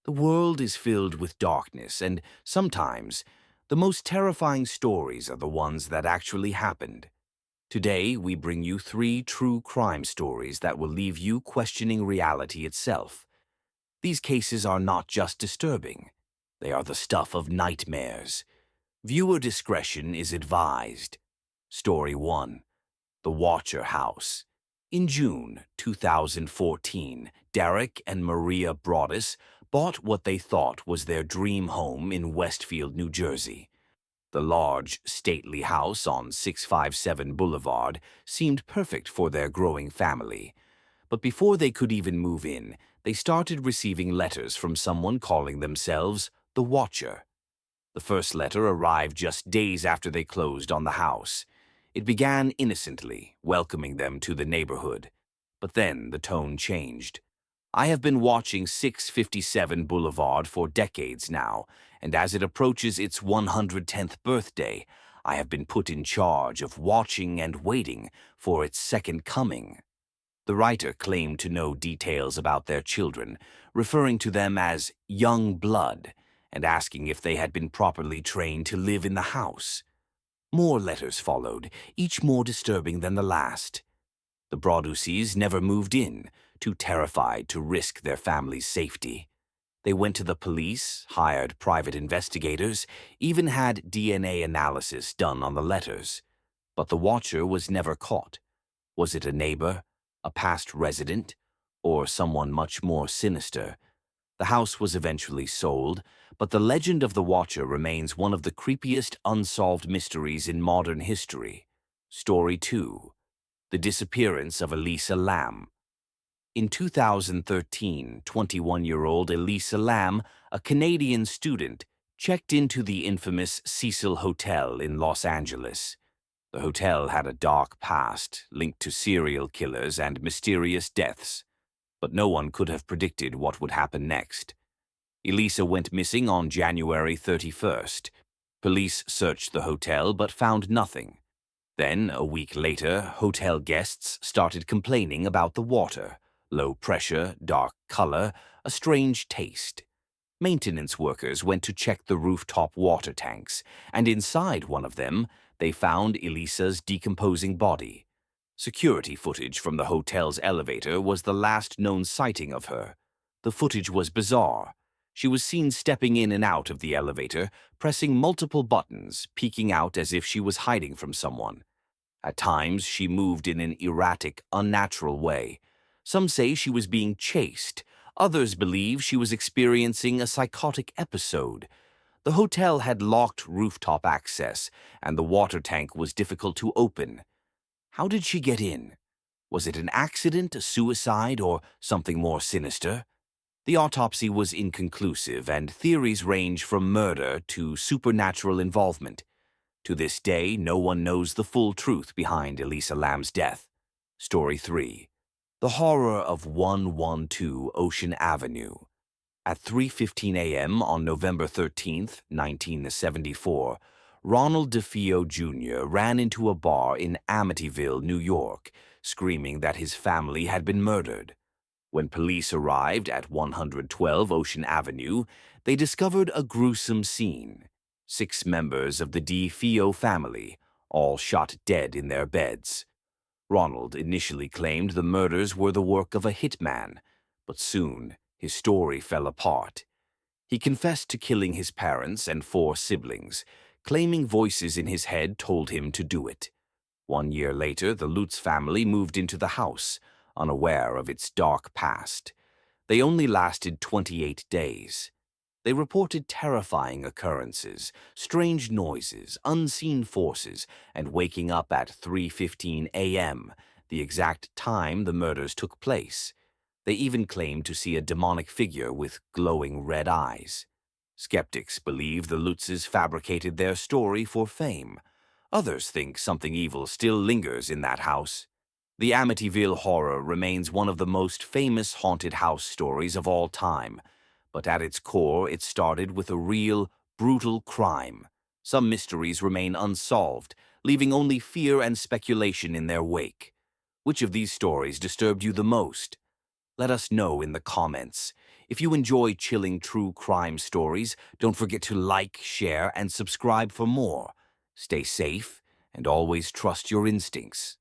The world is filled with darkness, and sometimes the most terrifying stories are the ones that actually happened. Today, we bring you three true crime stories that will leave you questioning reality itself. These cases are not just disturbing, they are the stuff of nightmares. Viewer discretion is advised. Story 1. The Watcher House. In June 2014, Derek and Maria Broaddus bought what they thought was their dream home in Westfield, New Jersey. The large, stately house on 657 Boulevard seemed perfect for their growing family. But before they could even move in, they started receiving letters from someone calling themselves the Watcher. The first letter arrived just days after they closed on the house. It began innocently, welcoming them to the neighborhood. But then the tone changed. I have been watching 657 Boulevard for decades now, and as it approaches its 110th birthday, I have been put in charge of watching and waiting for its second coming. The writer claimed to know details about their children, referring to them as young blood, and asking if they had been properly trained to live in the house. More letters followed, each more disturbing than the last. The Broadduses never moved in, too terrified to risk their family's safety. They went to the police, hired private investigators, even had DNA analysis done on the letters. But the Watcher was never caught. Was it a neighbor, a past resident, or someone much more sinister? The house was eventually sold, but the legend of the Watcher remains one of the creepiest unsolved mysteries in modern history. Story 2. The Disappearance of Elisa Lam. In 2013, 21-year-old Elisa Lam, a Canadian student, checked into the infamous Cecil Hotel in Los Angeles. The hotel had a dark past, linked to serial killers and mysterious deaths. But no one could have predicted what would happen next. Elisa went missing on January 31st. Police searched the hotel but found nothing. Then, a week later, hotel guests started complaining about the water. Low pressure, dark color, a strange taste. Maintenance workers went to check the rooftop water tanks, and inside one of them, they found Elisa's decomposing body. Security footage from the hotel's elevator was the last known sighting of her. The footage was bizarre. She was seen stepping in and out of the elevator, pressing multiple buttons, peeking out as if she was hiding from someone. At times, she moved in an erratic, unnatural way. Some say she was being chased. Others believe she was experiencing a psychotic episode. The hotel had locked rooftop access, and the water tank was difficult to open. How did she get in? Was it an accident, a suicide, or something more sinister? The autopsy was inconclusive, and theories range from murder to supernatural involvement. To this day, no one knows the full truth behind Elisa Lam's death. Story 3. The Horror of 112 Ocean Avenue. At 3:15 a.m. on November 13, 1974, Ronald DeFeo Jr. ran into a bar in Amityville, New York, screaming that his family had been murdered. When police arrived at 112 Ocean Avenue, they discovered a gruesome scene. 6 members of the DeFeo family, all shot dead in their beds. Ronald initially claimed the murders were the work of a hitman, but soon his story fell apart. He confessed to killing his parents and 4 siblings, claiming voices in his head told him to do it. 1 year later, the Lutz family moved into the house, unaware of its dark past. They only lasted 28 days. They reported terrifying occurrences, strange noises, unseen forces, and waking up at 3:15 a.m., the exact time the murders took place. They even claimed to see a demonic figure with glowing red eyes. Skeptics believe the Lutzes fabricated their story for fame. Others think something evil still lingers in that house. The Amityville Horror remains one of the most famous haunted house stories of all time, but at its core it started with a real, brutal crime. Some mysteries remain unsolved, leaving only fear and speculation in their wake. Which of these stories disturbed you the most? Let us know in the comments. If you enjoy chilling true crime stories, don't forget to like, share, and subscribe for more. Stay safe and always trust your instincts.